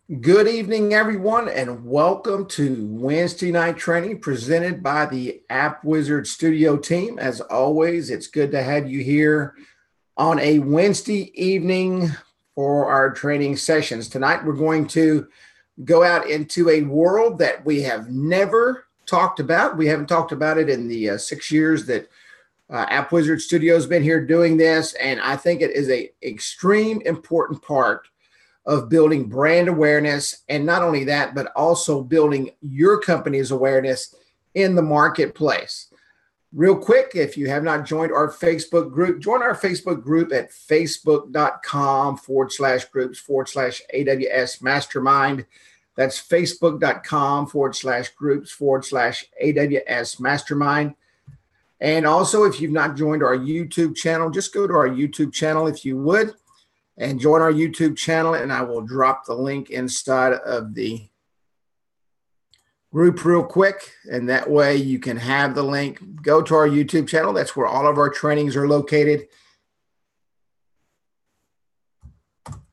Good evening, everyone, and welcome to Wednesday night training presented by the App Wizard Studio team. As always, it's good to have you here on a Wednesday evening for our training sessions. Tonight, we're going to go out into a world that we have never talked about. We haven't talked about it in the 6 years that App Wizard Studio has been here doing this, and I think it is an extreme important part of building brand awareness. And not only that, but also building your company's awareness in the marketplace. Real quick, if you have not joined our Facebook group, join our Facebook group at facebook.com/groups/AWS Mastermind. That's facebook.com/groups/AWS Mastermind. And also, if you've not joined our YouTube channel, just go to our YouTube channel if you would, and join our YouTube channel, and I will drop the link inside of the group real quick, and that way you can have the link. Go to our YouTube channel. That's where all of our trainings are located,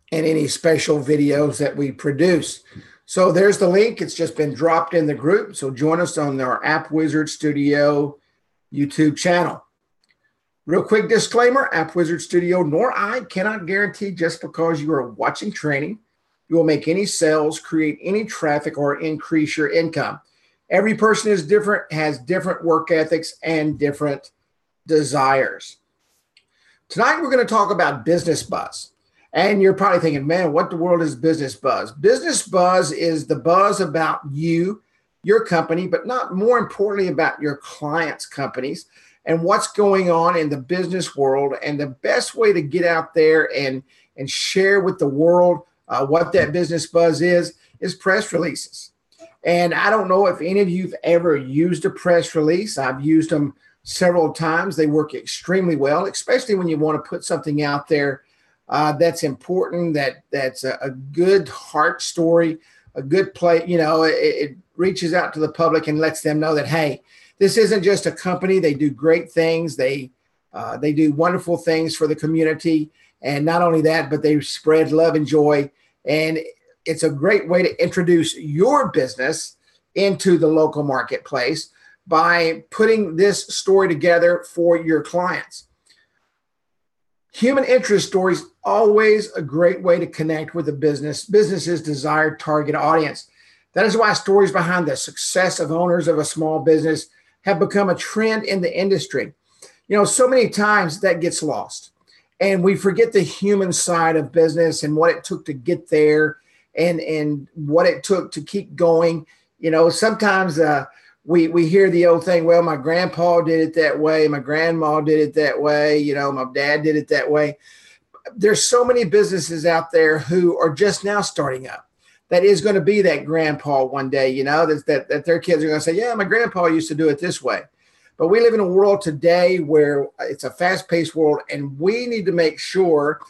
and any special videos that we produce. So there's the link. It's just been dropped in the group. So join us on our App Wizard Studio YouTube channel. Real quick disclaimer, App Wizard Studio nor I cannot guarantee just because you are watching training, you will make any sales, create any traffic, or increase your income. Every person is different, has different work ethics, and different desires. Tonight, we're going to talk about business buzz. And you're probably thinking, man, what the world is business buzz? Business buzz is the buzz about you, your company, but not more importantly about your clients' companies and what's going on in the business world. And the best way to get out there and share with the world what that business buzz is press releases. And I don't know if any of you have ever used a press release. I've used them several times. They work extremely well, especially when you want to put something out there that's important, that's a good heart story, a good play. You know, it reaches out to the public and lets them know that, hey, this isn't just a company. They do great things. They do wonderful things for the community. And not only that, but they spread love and joy. And it's a great way to introduce your business into the local marketplace by putting this story together for your clients. Human interest stories, always a great way to connect with the business's desired target audience. That is why stories behind the success of owners of a small business have become a trend in the industry. You know, so many times that gets lost, and we forget the human side of business and what it took to get there and what it took to keep going. You know, sometimes we hear the old thing, well, my grandpa did it that way, my grandma did it that way, you know, my dad did it that way. There's so many businesses out there who are just now starting up. That is going to be that grandpa one day, you know, that their kids are going to say, yeah, my grandpa used to do it this way. But we live in a world today where it's a fast-paced world, and we need to make sure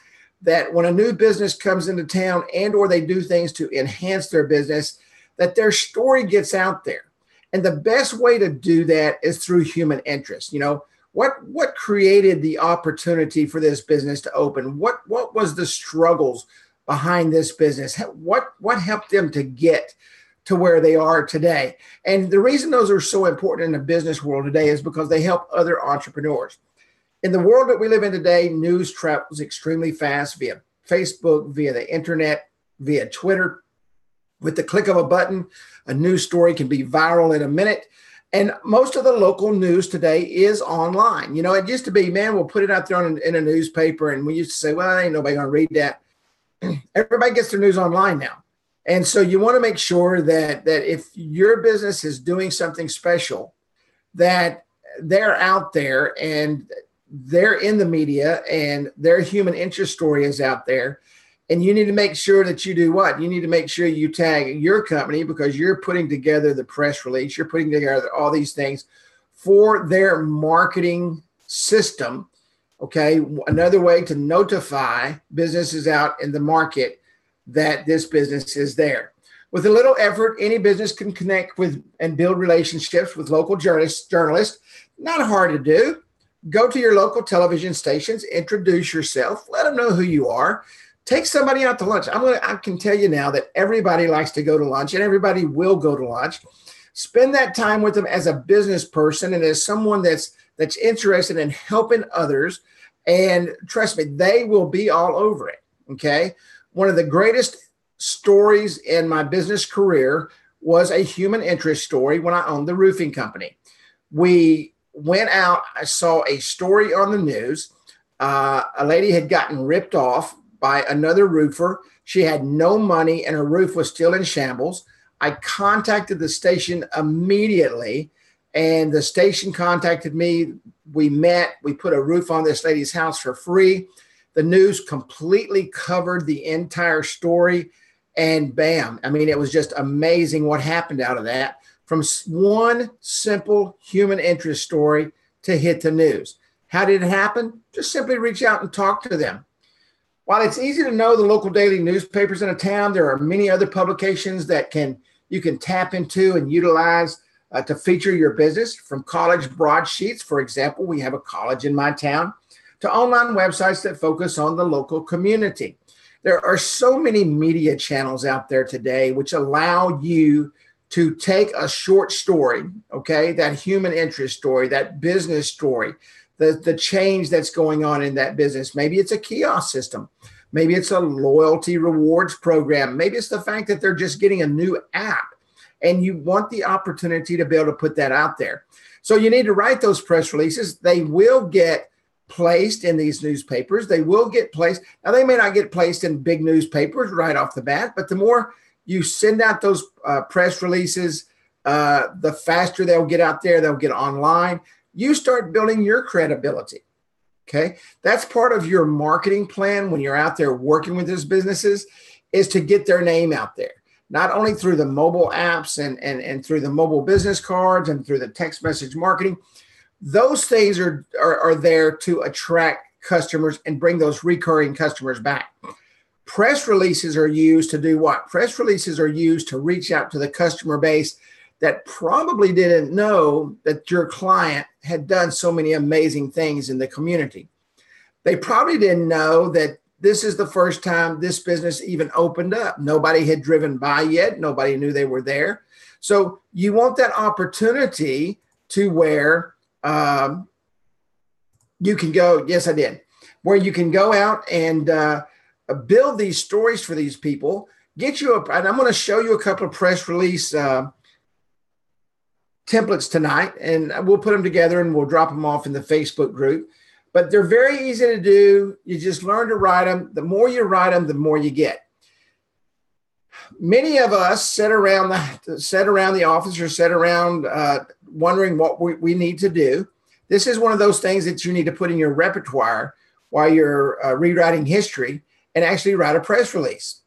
that when a new business comes into town and or they do things to enhance their business, that their story gets out there. And the best way to do that is through human interest. You know, what created the opportunity for this business to open? What was the struggles behind this business? What helped them to get to where they are today? And the reason those are so important in the business world today is because they help other entrepreneurs. In the world that we live in today, news travels extremely fast via Facebook, via the internet, via Twitter. With the click of a button, a news story can be viral in a minute. And most of the local news today is online. You know, it used to be, man, we'll put it out there in a newspaper, and we used to say, well, ain't nobody going to read that. Everybody gets their news online now. And so you want to make sure that if your business is doing something special, that they're out there and they're in the media and their human interest story is out there. And you need to make sure that you do what? You need to make sure you tag your company, because you're putting together the press release. You're putting together all these things for their marketing system. Okay, another way to notify businesses out in the market that this business is there. With a little effort, any business can connect with and build relationships with local journalists. Not hard to do. Go to your local television stations, introduce yourself, let them know who you are. Take somebody out to lunch. I can tell you now that everybody likes to go to lunch and everybody will go to lunch. Spend that time with them as a business person and as someone that's interested in helping others. And trust me, they will be all over it. Okay. One of the greatest stories in my business career was a human interest story when I owned the roofing company. We went out, I saw a story on the news. A lady had gotten ripped off by another roofer. She had no money and her roof was still in shambles. I contacted the station immediately and the station contacted me. We met, we put a roof on this lady's house for free. The news completely covered the entire story and bam. I mean, it was just amazing what happened out of that from one simple human interest story to hit the news. How did it happen? Just simply reach out and talk to them. While it's easy to know the local daily newspapers in a town, there are many other publications that you can tap into and utilize to feature your business, from college broadsheets. For example, we have a college in my town, to online websites that focus on the local community. There are so many media channels out there today which allow you to take a short story, okay, that human interest story, that business story, the change that's going on in that business. Maybe it's a kiosk system. Maybe it's a loyalty rewards program. Maybe it's the fact that they're just getting a new app and you want the opportunity to be able to put that out there. So you need to write those press releases. They will get placed in these newspapers. They will get placed. Now, they may not get placed in big newspapers right off the bat, but the more you send out those press releases, the faster they'll get out there. They'll get online. You start building your credibility. Okay. That's part of your marketing plan when you're out there working with these businesses, is to get their name out there, not only through the mobile apps and through the mobile business cards and through the text message marketing. Those things are there to attract customers and bring those recurring customers back. Press releases are used to do what? Press releases are used to reach out to the customer base that probably didn't know that your client had done so many amazing things in the community. They probably didn't know that this is the first time this business even opened up. Nobody had driven by yet. Nobody knew they were there. So you want that opportunity to where you can go, yes, I did, where you can go out and build these stories for these people, get you up. And I'm going to show you a couple of press release templates tonight, and we'll put them together and we'll drop them off in the Facebook group. But they're very easy to do. You just learn to write them. The more you write them, the more you get. Many of us sit around the office or sit around wondering what we need to do. This is one of those things that you need to put in your repertoire while you're rewriting history, and actually write a press release.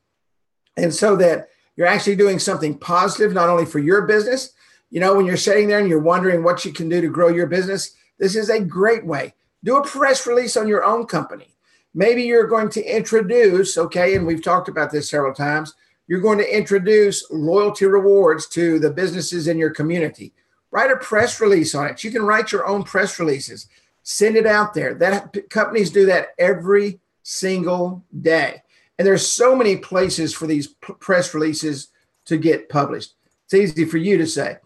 And so that you're actually doing something positive, not only for your business. You know, when you're sitting there and you're wondering what you can do to grow your business, this is a great way. Do a press release on your own company. Maybe you're going to introduce, okay, and we've talked about this several times, you're going to introduce loyalty rewards to the businesses in your community. Write a press release on it. You can write your own press releases. Send it out there. Companies do that every single day. And there's so many places for these press releases to get published. It's easy for you to say.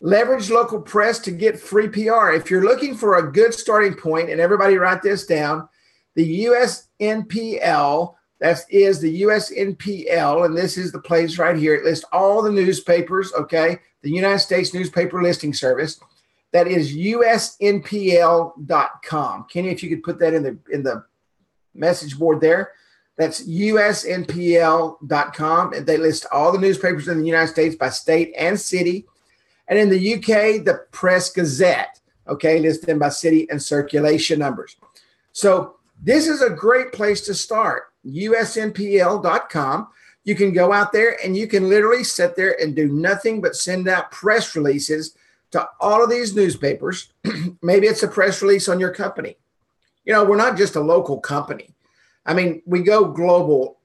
Leverage local press to get free PR. If you're looking for a good starting point, and everybody write this down, the USNPL, that is the USNPL, and this is the place right here. It lists all the newspapers, okay? The United States Newspaper Listing Service. That is usnpl.com. Kenny, if you could put that in the message board there. That's usnpl.com. And they list all the newspapers in the United States by state and city. And in the UK, the Press Gazette, okay, lists them by city and circulation numbers. So this is a great place to start, usnpl.com. You can go out there and you can literally sit there and do nothing but send out press releases to all of these newspapers. Maybe it's a press release on your company. You know, we're not just a local company. I mean, we go global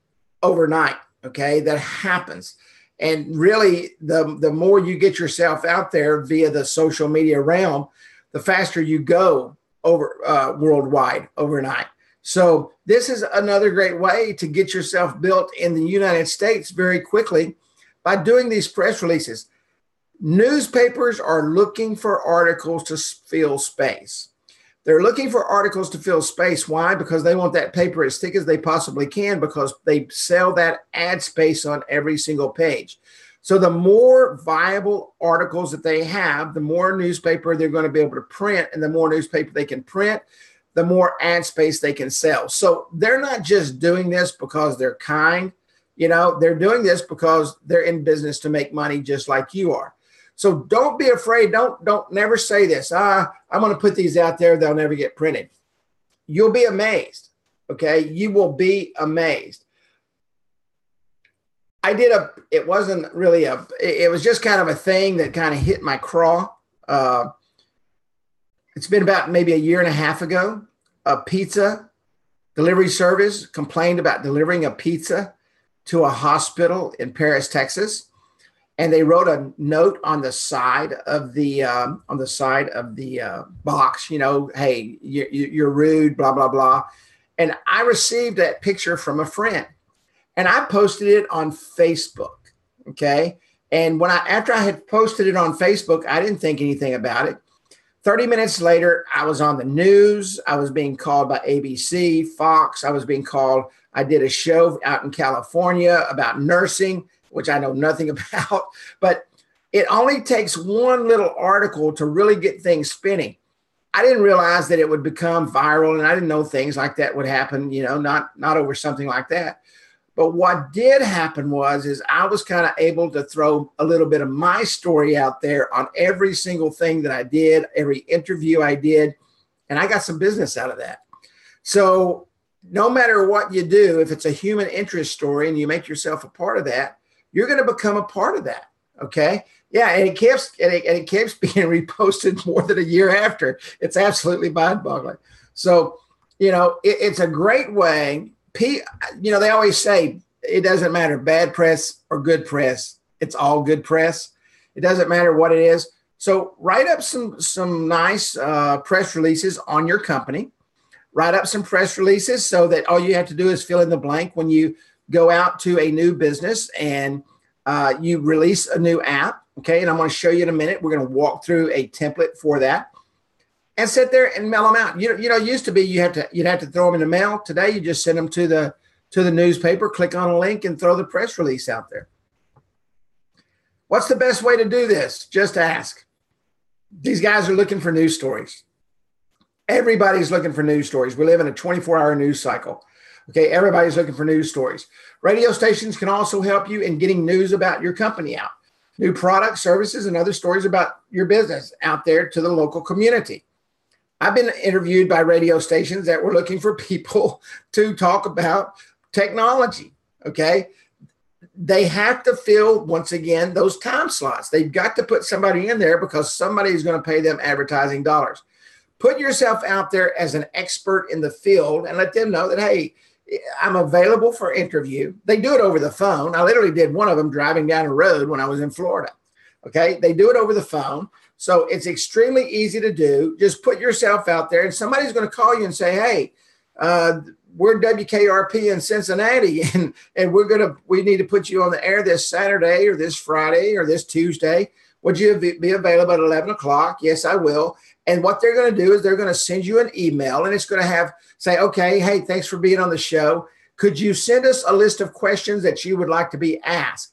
overnight, okay? That happens. And really, the more you get yourself out there via the social media realm, the faster you go over worldwide overnight. So this is another great way to get yourself built in the United States very quickly by doing these press releases. Newspapers are looking for articles to fill space. They're looking for articles to fill space. Why? Because they want that paper as thick as they possibly can, because they sell that ad space on every single page. So the more viable articles that they have, the more newspaper they're going to be able to print, and the more newspaper they can print, the more ad space they can sell. So they're not just doing this because they're kind, they're doing this because they're in business to make money just like you are. So don't be afraid. Don't never say this. I'm going to put these out there. They'll never get printed. You'll be amazed. Okay. You will be amazed. It was just kind of a thing that kind of hit my craw. It's been about maybe a year and a half ago. A pizza delivery service complained about delivering a pizza to a hospital in Paris, Texas. And they wrote a note on the side of the box, hey, you're rude, blah, blah, blah. And I received that picture from a friend, and I posted it on Facebook. Okay. And after I had posted it on Facebook, I didn't think anything about it. 30 minutes later, I was on the news. I was being called by ABC, Fox. I did a show out in California about nursing, which I know nothing about, but it only takes one little article to really get things spinning. I didn't realize that it would become viral, and I didn't know things like that would happen, not over something like that. But what did happen is I was kind of able to throw a little bit of my story out there on every single thing that I did, every interview I did, and I got some business out of that. So no matter what you do, if it's a human interest story and you make yourself a part of that, you're going to become a part of that. Okay. Yeah. And it keeps being reposted more than a year after. It's absolutely mind-boggling. So, it's a great way. They always say it doesn't matter bad press or good press. It's all good press. It doesn't matter what it is. So write up some nice press releases on your company. Write up some press releases so that all you have to do is fill in the blank when you go out to a new business and you release a new app. Okay. And I'm going to show you in a minute. We're going to walk through a template for that and sit there and mail them out. It used to be you'd have to throw them in the mail. Today, you just send them to the newspaper, click on a link, and throw the press release out there. What's the best way to do this? Just ask. These guys are looking for news stories. Everybody's looking for news stories. We live in a 24-hour news cycle. Okay, everybody's looking for news stories. Radio stations can also help you in getting news about your company out. New products, services, and other stories about your business out there to the local community. I've been interviewed by radio stations that were looking for people to talk about technology. Okay. They have to fill, once again, those time slots. They've got to put somebody in there because somebody is going to pay them advertising dollars. Put yourself out there as an expert in the field and let them know that, hey, I'm available for interview. They do it over the phone. I literally did one of them driving down a road when I was in Florida. Okay. They do it over the phone. So it's extremely easy to do. Just put yourself out there and somebody's going to call you and say, hey, we're WKRP in Cincinnati and we need to put you on the air this Saturday or this Friday or this Tuesday. Would you be available at 11 o'clock? Yes, I will. And what they're going to do is they're going to send you an email and it's going to say, okay, hey, thanks for being on the show. Could you send us a list of questions that you would like to be asked?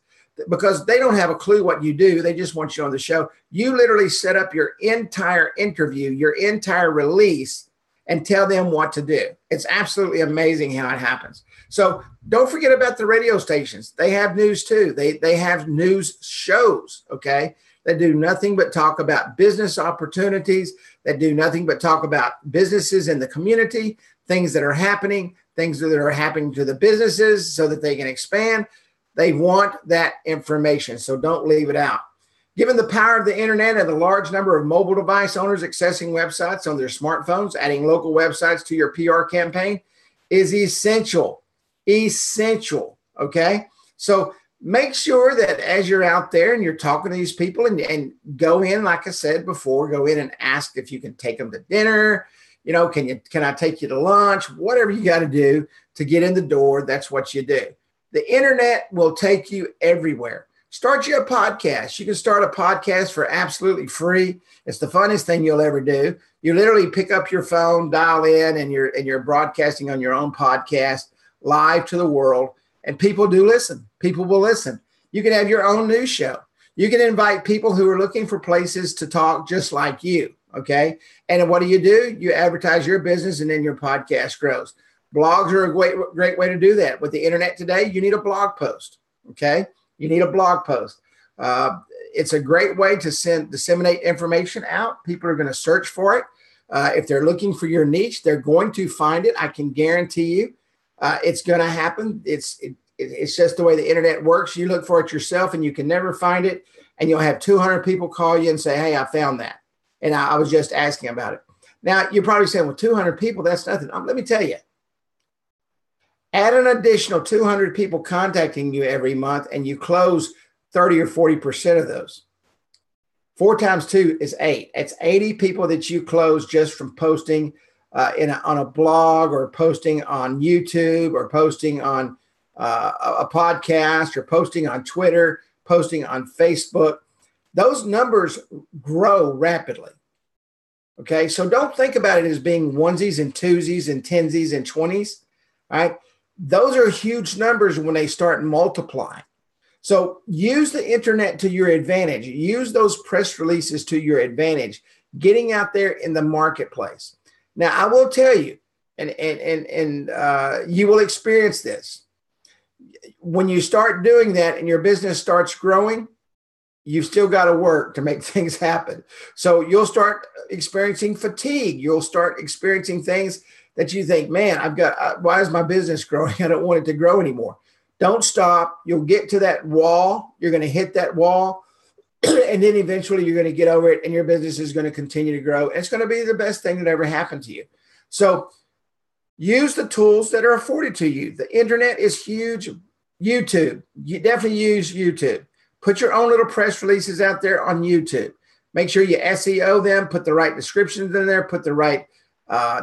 Because they don't have a clue what you do. They just want you on the show. You literally set up your entire interview, your entire release, and tell them what to do. It's absolutely amazing how it happens. So don't forget about the radio stations. They have news too. They have news shows, okay, that do nothing but talk about business opportunities, that do nothing but talk about businesses in the community, things that are happening to the businesses so that they can expand. They want that information, so don't leave it out. Given the power of the internet and the large number of mobile device owners accessing websites on their smartphones, adding local websites to your PR campaign is essential. Essential, okay? So make sure that as you're out there and you're talking to these people and go in, like I said before, go in and ask if you can take them to dinner. Can I take you to lunch? Whatever you got to do to get in the door, that's what you do. The internet will take you everywhere. Start you a podcast. You can start a podcast for absolutely free. It's the funnest thing you'll ever do. You literally pick up your phone, dial in, and you're broadcasting on your own podcast live to the world. And people do listen. People will listen. You can have your own news show. You can invite people who are looking for places to talk just like you. Okay. And what do? You advertise your business, and then your podcast grows. Blogs are a great way to do that. With the internet today, you need a blog post. Okay. You need a blog post. It's a great way to disseminate information out. People are going to search for it. If they're looking for your niche, they're going to find it. I can guarantee you it's going to happen. It's just the way the internet works. You look for it yourself and you can never find it. And you'll have 200 people call you and say, hey, I found that. And I was just asking about it. Now, you're probably saying, well, 200 people, that's nothing. Let me tell you. Add an additional 200 people contacting you every month, and you close 30 or 40% of those. 4 times 2 is 8. It's 80 people that you close just from posting on a blog, or posting on YouTube, or posting on a podcast, or posting on Twitter, posting on Facebook. Those numbers grow rapidly. Okay, so don't think about it as being onesies and twosies and tensies and 20s. All right. Those are huge numbers when they start multiplying. So use the internet to your advantage. Use those press releases to your advantage, getting out there in the marketplace. Now, I will tell you, and you will experience this. When you start doing that and your business starts growing, you've still got to work to make things happen. So you'll start experiencing fatigue. You'll start experiencing things that you think, man, why is my business growing? I don't want it to grow anymore. Don't stop. You'll get to that wall. You're going to hit that wall. And then eventually you're going to get over it, and your business is going to continue to grow. And it's going to be the best thing that ever happened to you. So use the tools that are afforded to you. The internet is huge. YouTube, you definitely use YouTube. Put your own little press releases out there on YouTube. Make sure you SEO them, put the right descriptions in there, put the right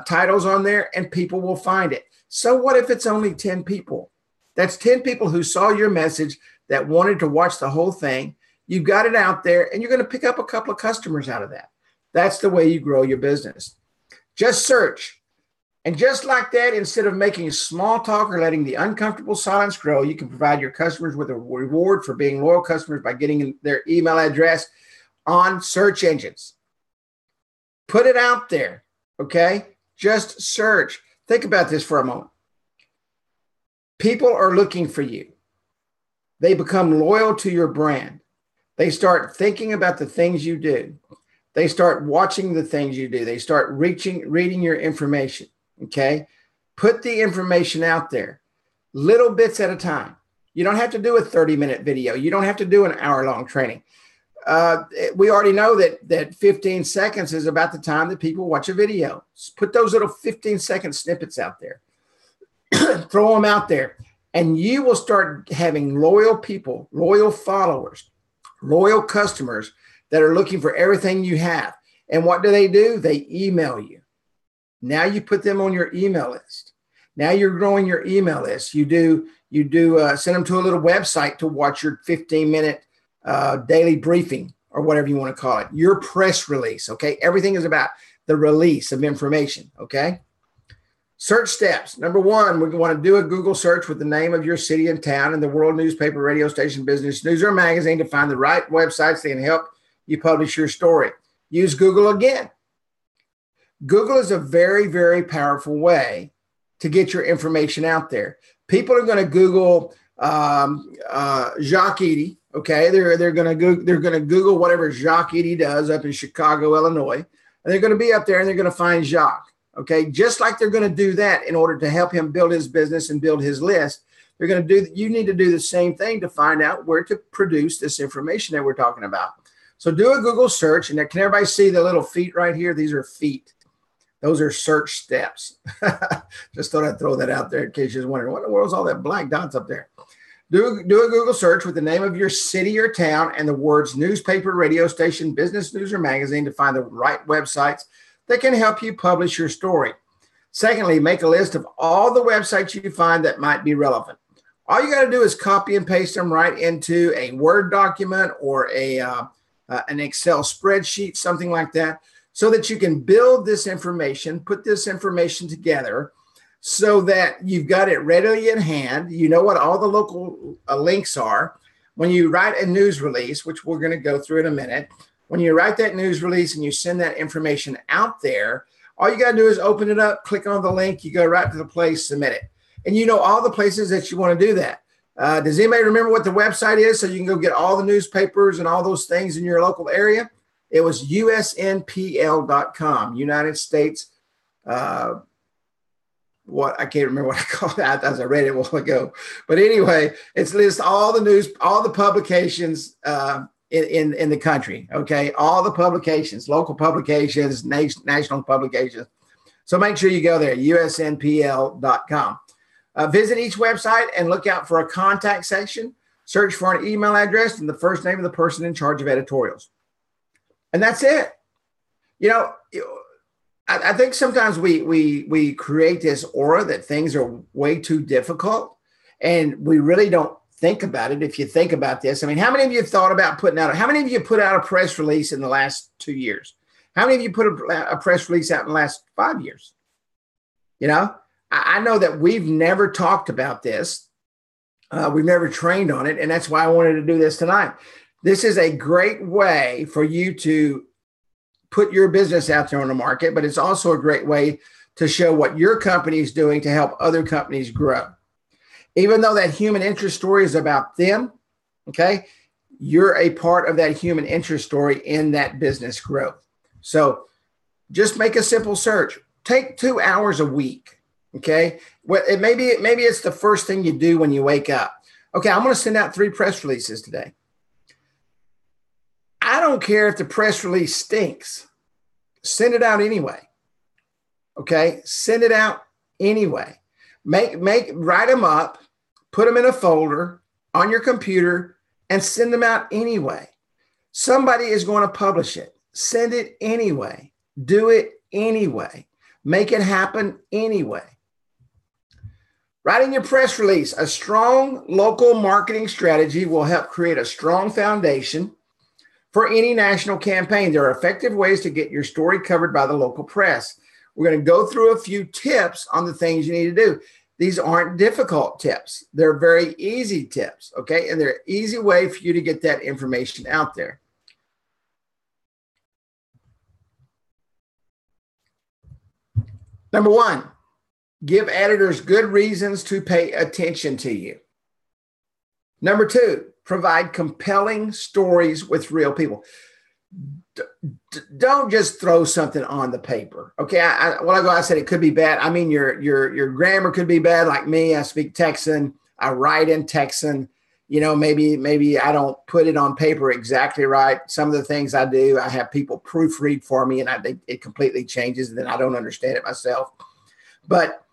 titles on there, and people will find it. So what if it's only 10 people? That's 10 people who saw your message that wanted to watch the whole thing. You've got it out there, and you're going to pick up a couple of customers out of that. That's the way you grow your business. Just search. And just like that, instead of making small talk or letting the uncomfortable silence grow, you can provide your customers with a reward for being loyal customers by getting their email address on search engines. Put it out there. Okay, just search. Think about this for a moment. People are looking for you. They become loyal to your brand. They start thinking about the things you do. They start watching the things you do. They start reading your information. Okay, put the information out there, little bits at a time. You don't have to do a 30-minute video. You don't have to do an hour-long training. We already know that 15 seconds is about the time that people watch a video. Put those little 15-second snippets out there. Throw them out there, and you will start having loyal people, loyal followers, loyal customers that are looking for everything you have. And what do? They email you. Now you put them on your email list. Now you're growing your email list. You send them to a little website to watch your 15-minute daily briefing, or whatever you want to call it, your press release. Okay. Everything is about the release of information. Okay. Search steps. Number 1, we want to do a Google search with the name of your city and town and the world newspaper, radio station, business, news, or magazine to find the right websites that can help you publish your story. Use Google again. Google is a very, very powerful way to get your information out there. People are going to Google Jacques Edie. Okay, they're going to Google whatever Jacques Edie does up in Chicago, Illinois, and they're going to be up there and they're going to find Jacques. Okay, just like they're going to do that in order to help him build his business and build his list. They're going to do. You need to do the same thing to find out where to produce this information that we're talking about. So do a Google search, and can everybody see the little feet right here? These are feet. Those are search steps. Just thought I'd throw that out there in case you're wondering, what in the world is all that black dots up there? Do a Google search with the name of your city or town and the words newspaper, radio station, business, news, or magazine to find the right websites that can help you publish your story. Secondly, make a list of all the websites you find that might be relevant. All you got to do is copy and paste them right into a Word document or an Excel spreadsheet, something like that, so that you can build this information, put this information together so that you've got it readily at hand. You know what all the local links are. When you write a news release, which we're going to go through in a minute, when you write that news release and you send that information out there, all you got to do is open it up, click on the link, you go right to the place, submit it. And you know all the places that you want to do that. Does anybody remember what the website is so you can go get all the newspapers and all those things in your local area? It was usnpl.com, United States. I can't remember what I called that as I read it a while ago. But anyway, it's lists all the news, all the publications in the country. Okay, all the publications, local publications, national publications. So make sure you go there, usnpl.com. Visit each website and look out for a contact section. Search for an email address and the first name of the person in charge of editorials. And that's it. You know, I think sometimes we create this aura that things are way too difficult, and we really don't think about it. If you think about this, I mean, how many of you have thought about how many of you put out a press release in the last 2 years? How many of you put a press release out in the last 5 years? You know, I know that we've never talked about this. We've never trained on it. And that's why I wanted to do this tonight. This is a great way for you to put your business out there on the market, but it's also a great way to show what your company is doing to help other companies grow. Even though that human interest story is about them, okay, you're a part of that human interest story in that business growth. So just make a simple search. Take 2 hours a week. Okay. Well, maybe it's the first thing you do when you wake up. Okay. I'm going to send out 3 press releases today. I don't care if the press release stinks. Send it out anyway. Okay. Send it out anyway. Write them up, put them in a folder on your computer and send them out anyway. Somebody is going to publish it. Send it anyway. Do it anyway. Make it happen anyway. Writing your press release, a strong local marketing strategy will help create a strong foundation for any national campaign. There are effective ways to get your story covered by the local press. We're going to go through a few tips on the things you need to do. These aren't difficult tips. They're very easy tips, okay? And they're an easy way for you to get that information out there. Number 1, give editors good reasons to pay attention to you. Number 2, provide compelling stories with real people. Don't just throw something on the paper. Okay, I said it could be bad. I mean, your grammar could be bad. Like me, I speak Texan. I write in Texan. You know, maybe I don't put it on paper exactly right. Some of the things I do, I have people proofread for me, and it completely changes, and then I don't understand it myself. But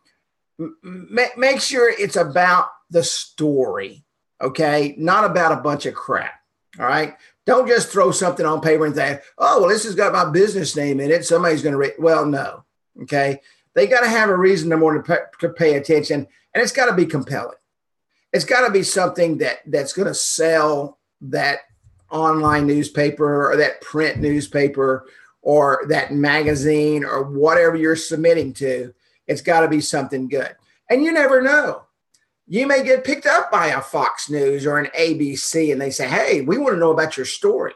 make sure it's about the story, okay? Not about a bunch of crap, all right? Don't just throw something on paper and think, oh, well, this has got my business name in it. Somebody's going to read. Well, no, okay? They got to have a reason to pay attention, and it's got to be compelling. It's got to be something that's going to sell that online newspaper or that print newspaper or that magazine or whatever you're submitting to. It's got to be something good. And you never know. You may get picked up by a Fox News or an ABC and they say, hey, we want to know about your story.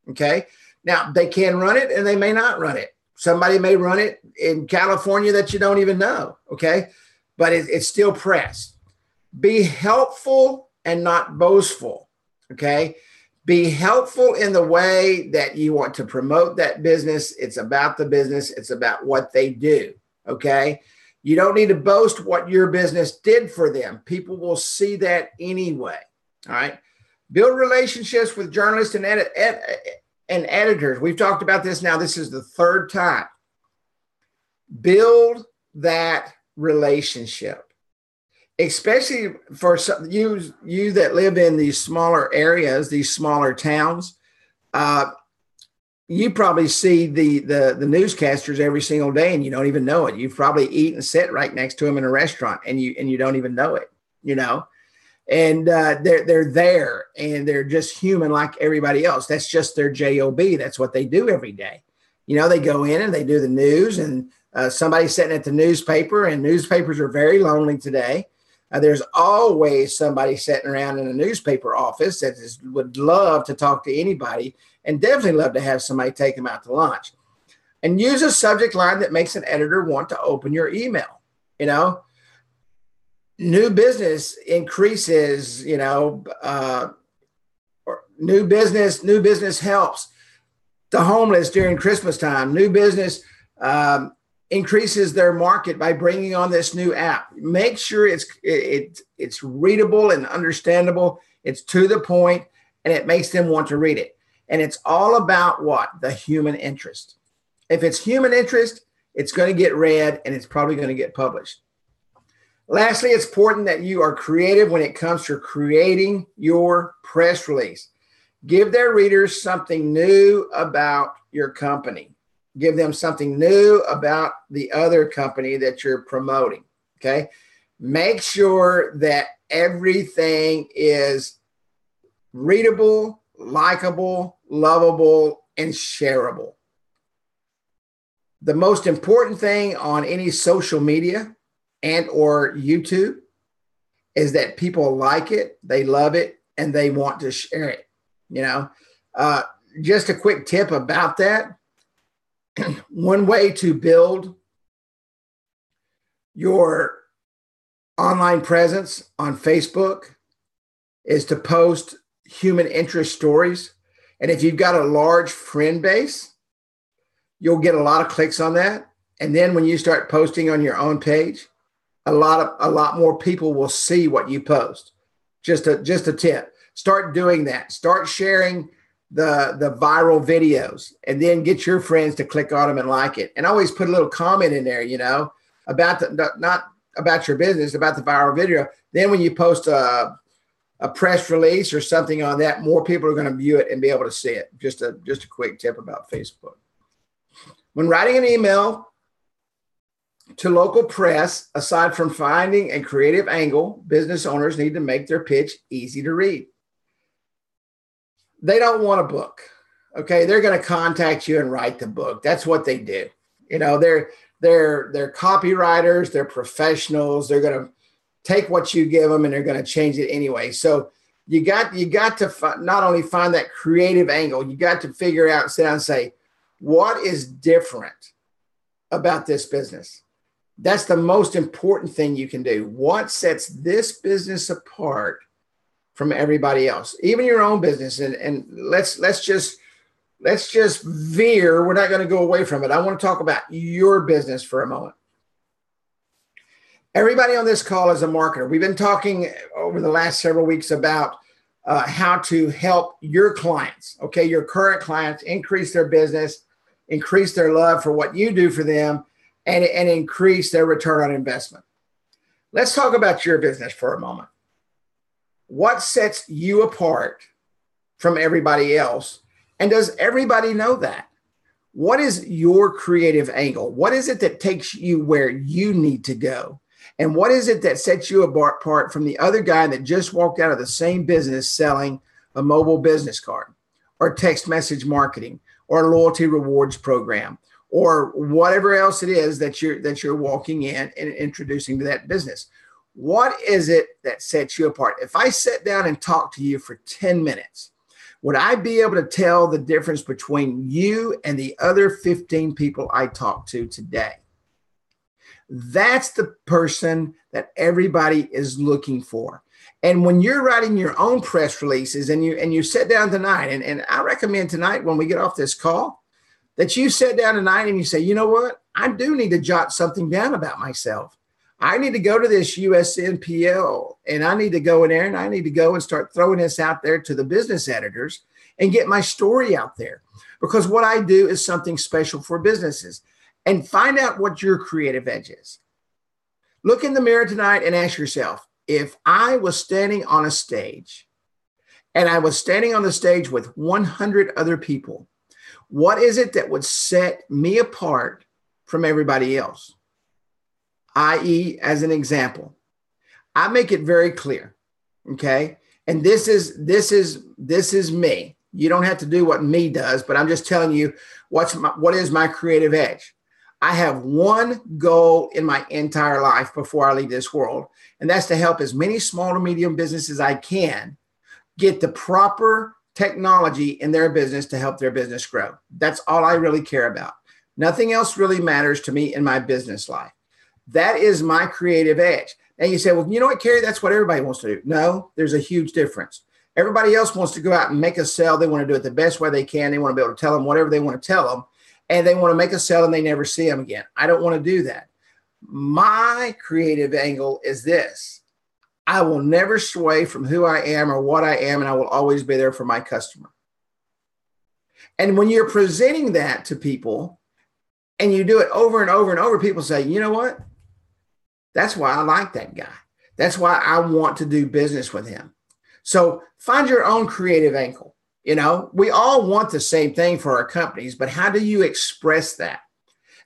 Okay. Now they can run it and they may not run it. Somebody may run it in California that you don't even know. Okay. But it's still press. Be helpful and not boastful. Okay. Be helpful in the way that you want to promote that business. It's about the business. It's about what they do. Okay. You don't need to boast what your business did for them. People will see that anyway. All right. Build relationships with journalists and editors. We've talked about this now. This is the 3rd time. Build that relationship, especially for you that live in these smaller areas, these smaller towns. You probably see the newscasters every single day and you don't even know it. You've probably eaten and sit right next to them in a restaurant and you don't even know it, you know. And they're there and they're just human like everybody else. That's just their job. That's what they do every day. You know, they go in and they do the news, and somebody's sitting at the newspaper, and newspapers are very lonely today. There's always somebody sitting around in a newspaper office that would love to talk to anybody, and definitely love to have somebody take them out to lunch. And use a subject line that makes an editor want to open your email. You know, new business increases, or new business helps the homeless during Christmas time. New business increases their market by bringing on this new app. Make sure it's readable and understandable. It's to the point, and it makes them want to read it. And it's all about what? The human interest. If it's human interest, it's going to get read, and it's probably going to get published. Lastly, it's important that you are creative when it comes to creating your press release. Give their readers something new about your company. Give them something new about the other company that you're promoting, okay? Make sure that everything is readable, likable, lovable, and shareable. The most important thing on any social media and or YouTube is that people like it, they love it, and they want to share it. You know, just a quick tip about that. One way to build your online presence on Facebook is to post human interest stories. And if you've got a large friend base, you'll get a lot of clicks on that. And then when you start posting on your own page, a lot more people will see what you post. Just a tip. Start doing that. Start sharing the viral videos, and then get your friends to click on them and like it. And always put a little comment in there, about not about your business, about the viral video. Then when you post a press release or something on that, more people are going to view it and be able to see it. Just a quick tip about Facebook. When writing an email to local press, aside from finding a creative angle, business owners need to make their pitch easy to read. They don't want a book. Okay. They're going to contact you and write the book. That's what they do. They're copywriters, they're professionals. They're going to take what you give them and they're going to change it anyway. So you got to not only find that creative angle, you got to figure out, sit down and say, what is different about this business? That's the most important thing you can do. What sets this business apart from everybody else, even your own business? And let's just veer. We're not going to go away from it. I want to talk about your business for a moment. Everybody on this call is a marketer. We've been talking over the last several weeks about how to help your clients, okay, your current clients, increase their business, increase their love for what you do for them, and increase their return on investment. Let's talk about your business for a moment. What sets you apart from everybody else? And does everybody know that? What is your creative angle? What is it that takes you where you need to go? And what is it that sets you apart from the other guy that just walked out of the same business selling a mobile business card or text message marketing or a loyalty rewards program or whatever else it is that you're walking in and introducing to that business? What is it that sets you apart? If I sat down and talked to you for 10 minutes, would I be able to tell the difference between you and the other 15 people I talked to today? That's the person that everybody is looking for. And when you're writing your own press releases and you sit down tonight, and I recommend tonight when we get off this call, that you sit down tonight and you say, you know what? I do need to jot something down about myself. I need to go to this USNPL and I need to go in there and I need to go and start throwing this out there to the business editors and get my story out there, because what I do is something special for businesses. And find out what your creative edge is. Look in the mirror tonight and ask yourself, if I was standing on a stage and I was standing on the stage with 100 other people, What is it that would set me apart from everybody else? I.e., as an example, I make it very clear. Okay. And this is me. You don't have to do what me does, but I'm just telling you what is my creative edge. I have one goal in my entire life before I leave this world, and that's to help as many small to medium businesses as I can get the proper technology in their business to help their business grow. That's all I really care about. Nothing else really matters to me in my business life. That is my creative edge. And you say, well, you know what, Kerry, that's what everybody wants to do. No, there's a huge difference. Everybody else wants to go out and make a sale. They want to do it the best way they can. They want to be able to tell them whatever they want to tell them. And they want to make a sale and they never see them again. I don't want to do that. My creative angle is this. I will never sway from who I am or what I am, and I will always be there for my customer. And when you're presenting that to people and you do it over and over and over, people say, you know what? That's why I like that guy. That's why I want to do business with him. So find your own creative angle. You know, we all want the same thing for our companies, but how do you express that?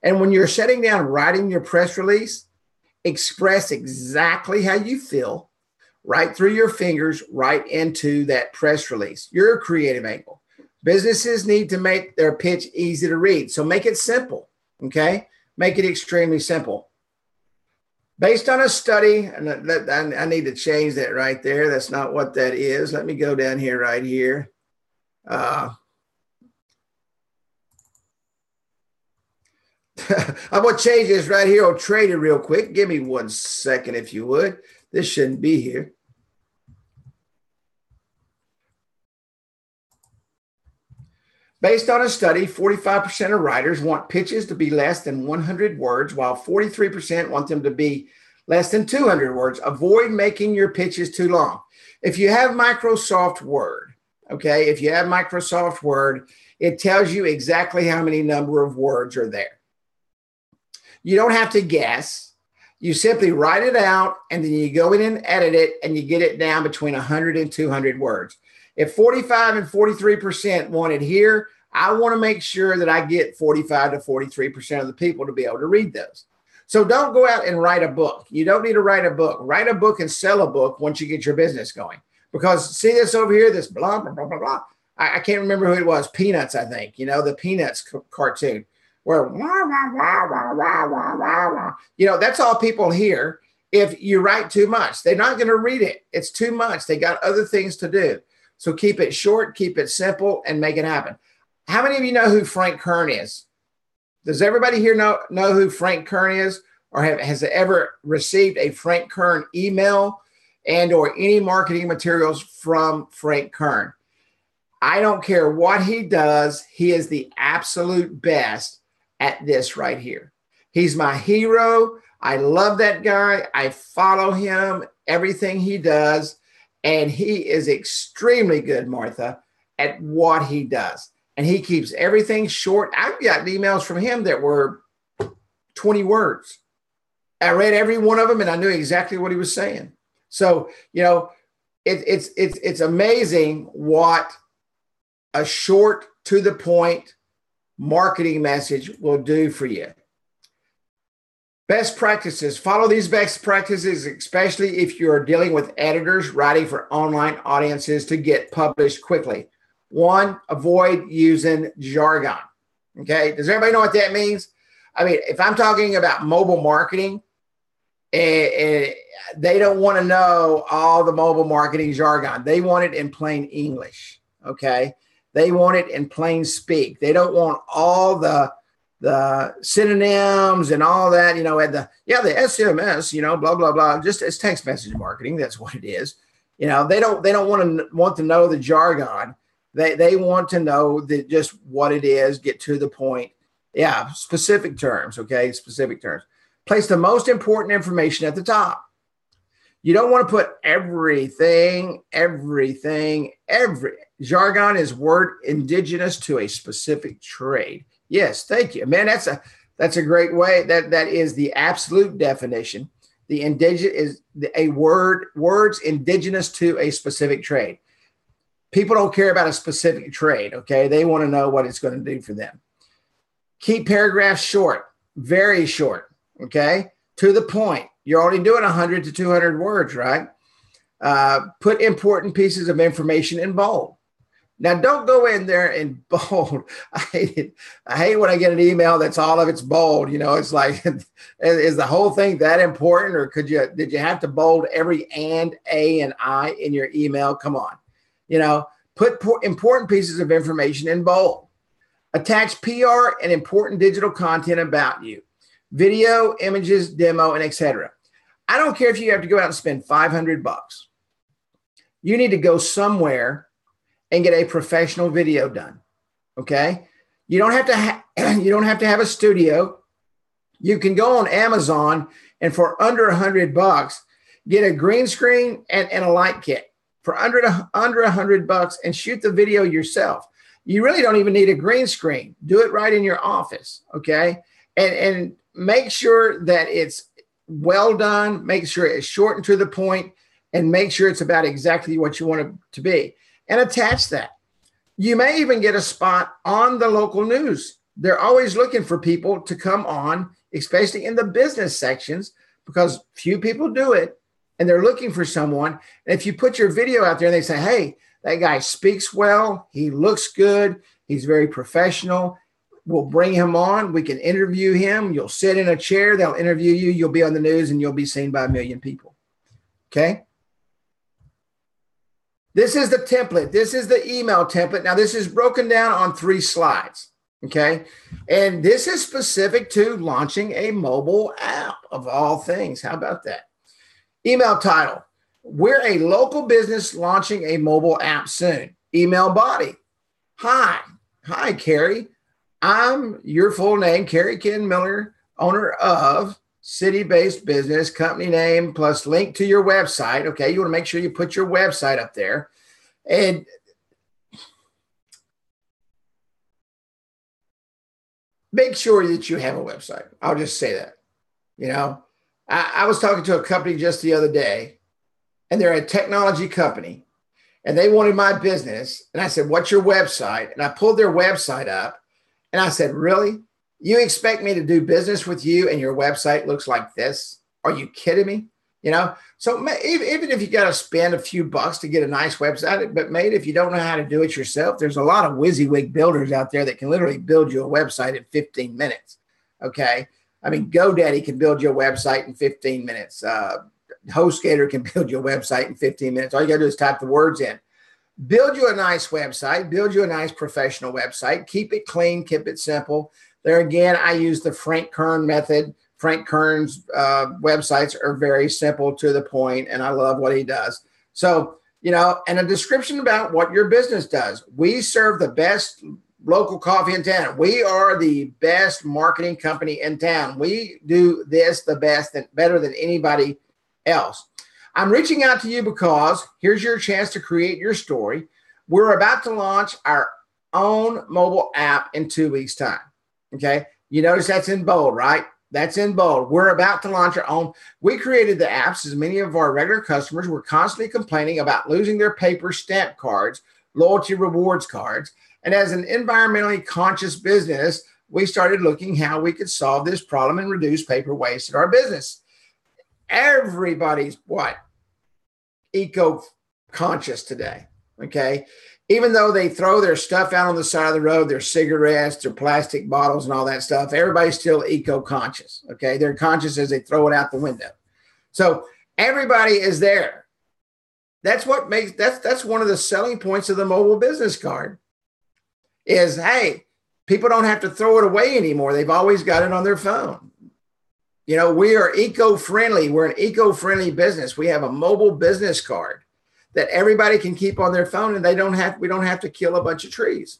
And when you're sitting down writing your press release, express exactly how you feel right through your fingers, right into that press release. Your creative angle. Businesses need to make their pitch easy to read. So make it simple, okay? Make it extremely simple. Based on a study, and I need to change that right there. That's not what that is. Let me go down here right here. I'm going to change this right here. I'll trade it real quick. Give me 1 second, if you would. This shouldn't be here. Based on a study, 45% of writers want pitches to be less than 100 words, while 43% want them to be less than 200 words. Avoid making your pitches too long. If you have Microsoft Word, okay, if you have Microsoft Word, it tells you exactly how many number of words are there. You don't have to guess. You simply write it out, and then you go in and edit it, and you get it down between 100 and 200 words. If 45 and 43% want it here, I want to make sure that I get 45 to 43% of the people to be able to read those. So don't go out and write a book. You don't need to write a book. Write a book and sell a book once you get your business going. Because see this over here, this blah, blah, blah, blah, blah. I can't remember who it was. Peanuts, I think. You know, the Peanuts cartoon where, wah, wah, wah, wah, wah, wah, wah, wah. You know, that's all people hear if you write too much. They're not going to read it. It's too much. They got other things to do. So keep it short, keep it simple, and make it happen. How many of you know who Frank Kern is? Does everybody here know who Frank Kern is? Or has ever received a Frank Kern email and or any marketing materials from Frank Kern? I don't care what he does. He is the absolute best at this right here. He's my hero. I love that guy. I follow him, everything he does. And he is extremely good, Martha, at what he does. And he keeps everything short. I've got emails from him that were 20 words. I read every one of them and I knew exactly what he was saying. So, you know, it's amazing what a short, to the point marketing message will do for you. Best practices. Follow these best practices, especially if you're dealing with editors writing for online audiences to get published quickly. 1, avoid using jargon. Okay. Does everybody know what that means? I mean, if I'm talking about mobile marketing, and they don't want to know all the mobile marketing jargon. They want it in plain English. Okay. They want it in plain speak. They don't want all the synonyms and all that, you know, and the SMS, you know, blah, blah, blah. Just it's text message marketing. That's what it is. You know, they don't want to know the jargon. They want to know that just what it is, get to the point. Yeah. Specific terms. Okay. Specific terms. Place the most important information at the top. You don't want to put everything. Jargon is word indigenous to a specific trade. Yes, thank you. Man, that's a great way. That is the absolute definition. The indigenous is a words indigenous to a specific trade. People don't care about a specific trade, okay? They want to know what it's going to do for them. Keep paragraphs short, very short, okay? To the point. You're only doing 100 to 200 words, right? Put important pieces of information in bold. Now, don't go in there in bold. I hate it. I hate when I get an email that's all of it's bold. You know, it's like, is the whole thing that important, or did you have to bold every and, a, and I in your email? Come on. You know, put important pieces of information in bold. Attach PR and important digital content about you. Video, images, demo, and etc. I don't care if you have to go out and spend $500. You need to go somewhere and get a professional video done. Okay. You don't have to you don't have to have a studio. You can go on Amazon and for under $100, get a green screen and a light kit for under $100 and shoot the video yourself. You really don't even need a green screen. Do it right in your office. Okay. And make sure that it's well done. Make sure it's short and to the point, and make sure it's about exactly what you want it to be. And attach that. You may even get a spot on the local news. They're always looking for people to come on, especially in the business sections, because few people do it, and they're looking for someone. And if you put your video out there and they say, hey, that guy speaks well, he looks good, he's very professional, we'll bring him on, we can interview him, you'll sit in a chair, they'll interview you, you'll be on the news, and you'll be seen by 1 million people. Okay? This is the template. This is the email template. Now, this is broken down on 3 slides, okay? And this is specific to launching a mobile app of all things. How about that? Email title. We're a local business launching a mobile app soon. Email body. Hi, Carrie. I'm your full name, Carrie Ken Miller, owner of city-based business, company name, plus link to your website. Okay, you want to make sure you put your website up there. And make sure that you have a website. I'll just say that. You know, I was talking to a company just the other day, and they're a technology company, and they wanted my business. And I said, what's your website? And I pulled their website up, and I said, really? You expect me to do business with you and your website looks like this? Are you kidding me? You know, so even if you got to spend a few bucks to get a nice website, but mate, if you don't know how to do it yourself, there's a lot of WYSIWYG builders out there that can literally build you a website in 15 minutes. Okay. I mean, GoDaddy can build you a website in 15 minutes. HostGator can build you a website in 15 minutes. All you got to do is type the words in. Build you a nice website, build you a nice professional website, keep it clean, keep it simple. There again, I use the Frank Kern method. Frank Kern's websites are very simple, to the point, and I love what he does. So, you know, and a description about what your business does. We serve the best local coffee in town. We are the best marketing company in town. We do this the best and better than anybody else. I'm reaching out to you because here's your chance to create your story. We're about to launch our own mobile app in 2 weeks' time. Okay. You notice that's in bold, right? That's in bold. We're about to launch our own. We created the apps as many of our regular customers were constantly complaining about losing their paper stamp cards, loyalty rewards cards. And as an environmentally conscious business, we started looking how we could solve this problem and reduce paper waste in our business. Everybody's what? Eco-conscious today. Okay. Even though they throw their stuff out on the side of the road, their cigarettes, their plastic bottles and all that stuff, everybody's still eco-conscious, okay? They're conscious as they throw it out the window. So everybody is there. That's what makes, that's one of the selling points of the mobile business card is, hey, people don't have to throw it away anymore. They've always got it on their phone. You know, we are eco-friendly. We're an eco-friendly business. We have a mobile business card that everybody can keep on their phone, and we don't have to kill a bunch of trees.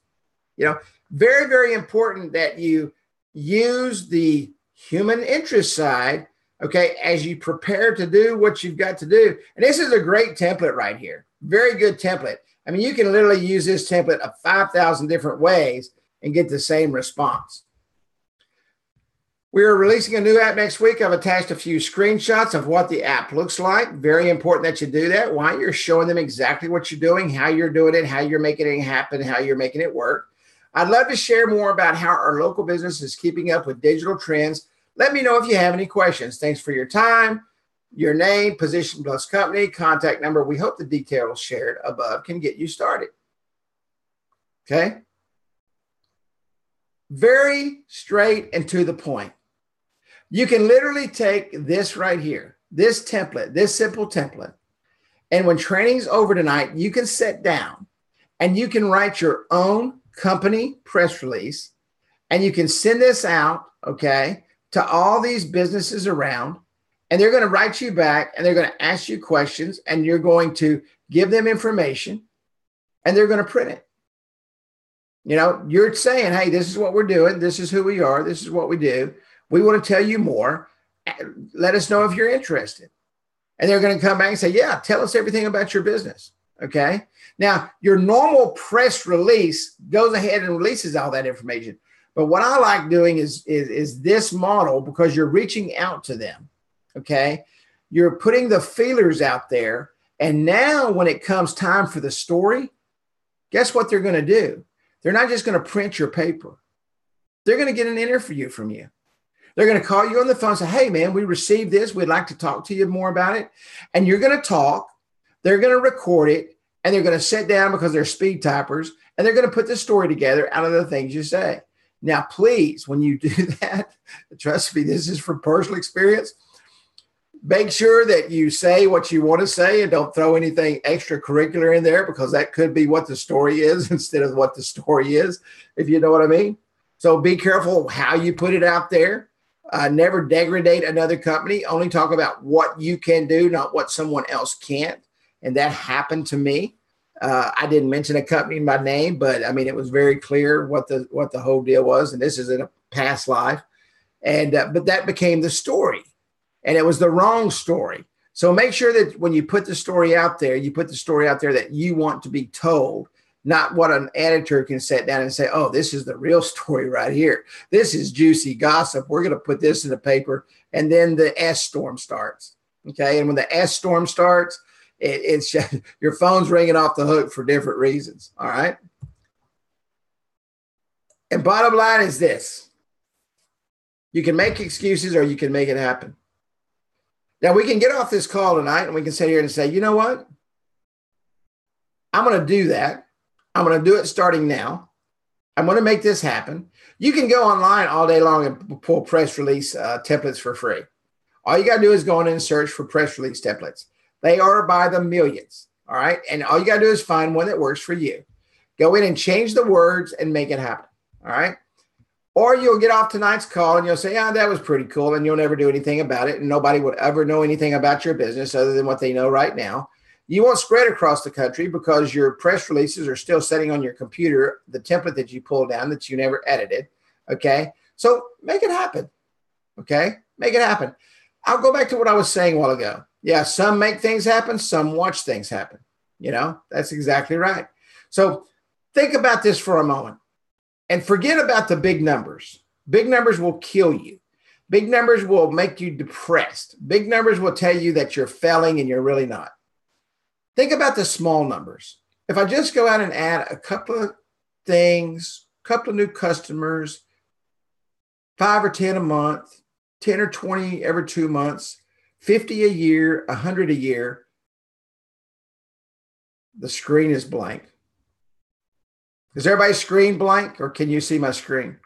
You know, very, very important that you use the human interest side, okay, as you prepare to do what you've got to do. And this is a great template right here. Very good template. I mean, you can literally use this template of 5,000 different ways and get the same response. We are releasing a new app next week. I've attached a few screenshots of what the app looks like. Very important that you do that. Why? You're showing them exactly what you're doing, how you're doing it, how you're making it happen, how you're making it work. I'd love to share more about how our local business is keeping up with digital trends. Let me know if you have any questions. Thanks for your time, your name, position plus company, contact number. We hope the details shared above can get you started. Okay? Very straight and to the point. You can literally take this right here, this template, this simple template, and when training's over tonight, you can sit down and you can write your own company press release, and you can send this out, okay, to all these businesses around, and they're going to write you back, and they're going to ask you questions, and you're going to give them information, and they're going to print it. You know, you're saying, hey, this is what we're doing. This is who we are. This is what we do. We want to tell you more. Let us know if you're interested. And they're going to come back and say, yeah, tell us everything about your business. Okay. Now, your normal press release goes ahead and releases all that information. But what I like doing is this model, because you're reaching out to them. Okay. You're putting the feelers out there. And now when it comes time for the story, guess what they're going to do? They're not just going to print your paper. They're going to get an interview from you. They're going to call you on the phone and say, hey, man, we received this. We'd like to talk to you more about it. And you're going to talk. They're going to record it. And they're going to sit down because they're speed typers. And they're going to put the story together out of the things you say. Now, please, when you do that, trust me, this is from personal experience. Make sure that you say what you want to say and don't throw anything extracurricular in there, because that could be what the story is instead of what the story is, if you know what I mean. So be careful how you put it out there. Never degrade another company. Only talk about what you can do, not what someone else can't. And that happened to me. I didn't mention a company by name, but I mean, it was very clear what the whole deal was. And this is in a past life. And but that became the story. And it was the wrong story. So make sure that when you put the story out there, you put the story out there that you want to be told, not what an editor can sit down and say, oh, this is the real story right here. This is juicy gossip. We're going to put this in the paper. And then the S storm starts. Okay. And when the S storm starts, it's just, your phone's ringing off the hook for different reasons. All right. And bottom line is this: you can make excuses or you can make it happen. Now, we can get off this call tonight and we can sit here and say, you know what? I'm going to do that. I'm going to do it starting now. I'm going to make this happen. You can go online all day long and pull press release templates for free. All you got to do is go in and search for press release templates. They are by the millions. All right. And all you got to do is find one that works for you. Go in and change the words and make it happen. All right. Or you'll get off tonight's call and you'll say, yeah, that was pretty cool. And you'll never do anything about it. And nobody would ever know anything about your business other than what they know right now. You won't spread across the country because your press releases are still sitting on your computer, the template that you pulled down that you never edited. Okay. So make it happen. Okay. Make it happen. I'll go back to what I was saying a while ago. Yeah. Some make things happen. Some watch things happen. You know, that's exactly right. So think about this for a moment. And forget about the big numbers. Big numbers will kill you. Big numbers will make you depressed. Big numbers will tell you that you're failing and you're really not. Think about the small numbers. If I just go out and add a couple of things, a couple of new customers, 5 or 10 a month, 10 or 20 every 2 months, 50 a year, 100 a year, the screen is blank. Is everybody's screen blank, or can you see my screen?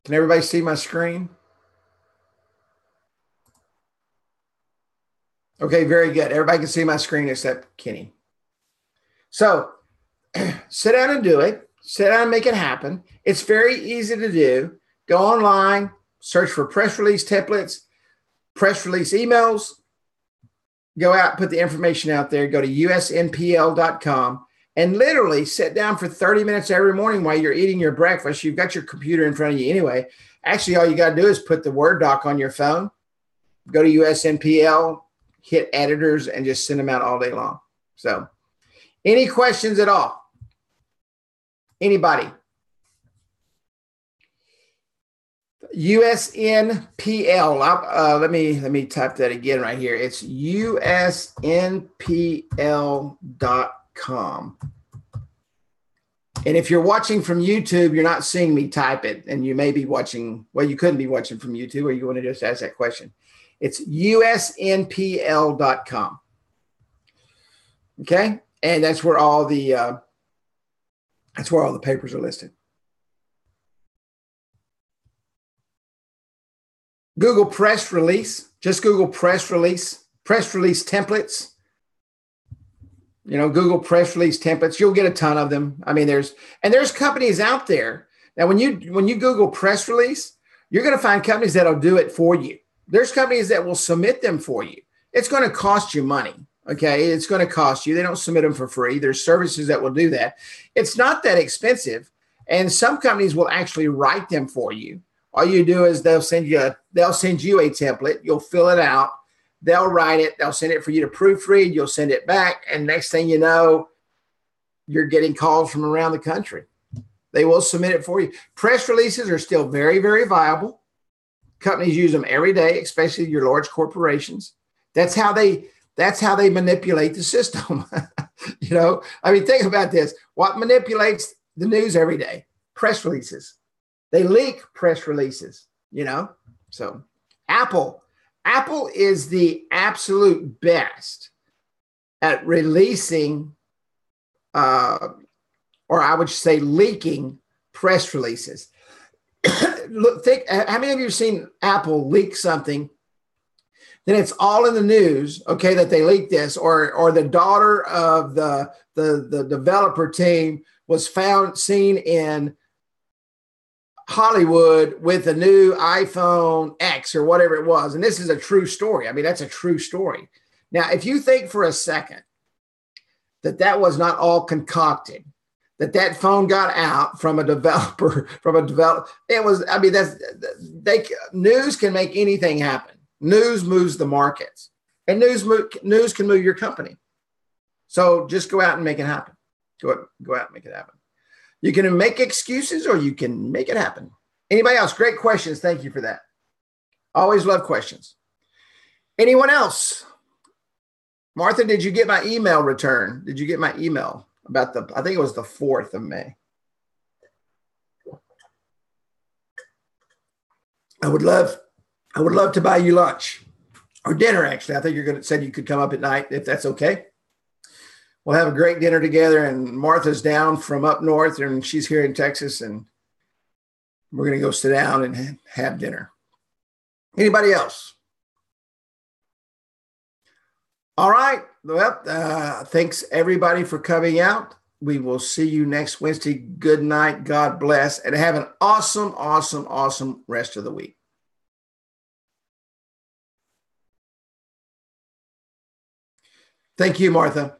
Can everybody see my screen? Okay, very good. Everybody can see my screen except Kenny. So sit down and do it. Sit down and make it happen. It's very easy to do. Go online, search for press release templates, press release emails. Go out, put the information out there, go to usnpl.com and literally sit down for 30 minutes every morning while you're eating your breakfast. You've got your computer in front of you anyway. Actually, all you got to do is put the Word doc on your phone, go to USNPL, hit editors, and just send them out all day long. So any questions at all? Anybody? USNPL. Let me type that again right here. It's USNPL.com. And if you're watching from YouTube, you're not seeing me type it, and you may be watching. Well, you couldn't be watching from YouTube, or you want to just ask that question. It's USNPL.com. Okay, and that's where all the papers are listed. Google press release. Just Google press release templates. Google press release templates. You'll get a ton of them. I mean, there's companies out there. Now, when you Google press release, you're going to find companies that'll do it for you. There's companies that will submit them for you. It's going to cost you money. Okay, it's going to cost you. They don't submit them for free. There's services that will do that. It's not that expensive, and some companies will actually write them for you. All you do is they'll send you a template. You'll fill it out. They'll write it. They'll send it for you to proofread. You'll send it back, and next thing you know, you're getting calls from around the country. They will submit it for you. Press releases are still very, very viable. Companies use them every day, especially your large corporations. That's how they manipulate the system. I mean, think about this. What manipulates the news every day? Press releases. They leak press releases, So Apple is the absolute best at releasing, or I would say leaking press releases. Look, how many of you have seen Apple leak something? Then it's all in the news, okay, that they leaked this, or the daughter of the developer team was seen in Hollywood with a new iPhone X or whatever it was. And this is a true story. I mean, that's a true story. Now, if you think for a second that was not all concocted, that phone got out from a developer, it was, I mean, news can make anything happen. News moves the markets, and news can move your company. So just go out and make it happen. Go out and make it happen. You can make excuses, or you can make it happen. Anybody else? Great questions. Thank you for that. Always love questions. Anyone else? Martha, did you get my email return? Did you get my email about I think it was the 4th of May. I would love to buy you lunch or dinner. Actually, I think you're said you could come up at night if that's okay. We'll have a great dinner together, and Martha's down from up north, and she's here in Texas, and we're going to go sit down and have dinner. Anybody else? All right. Well, thanks everybody for coming out. We will see you next Wednesday. Good night. God bless, and have an awesome, awesome, awesome rest of the week. Thank you, Martha.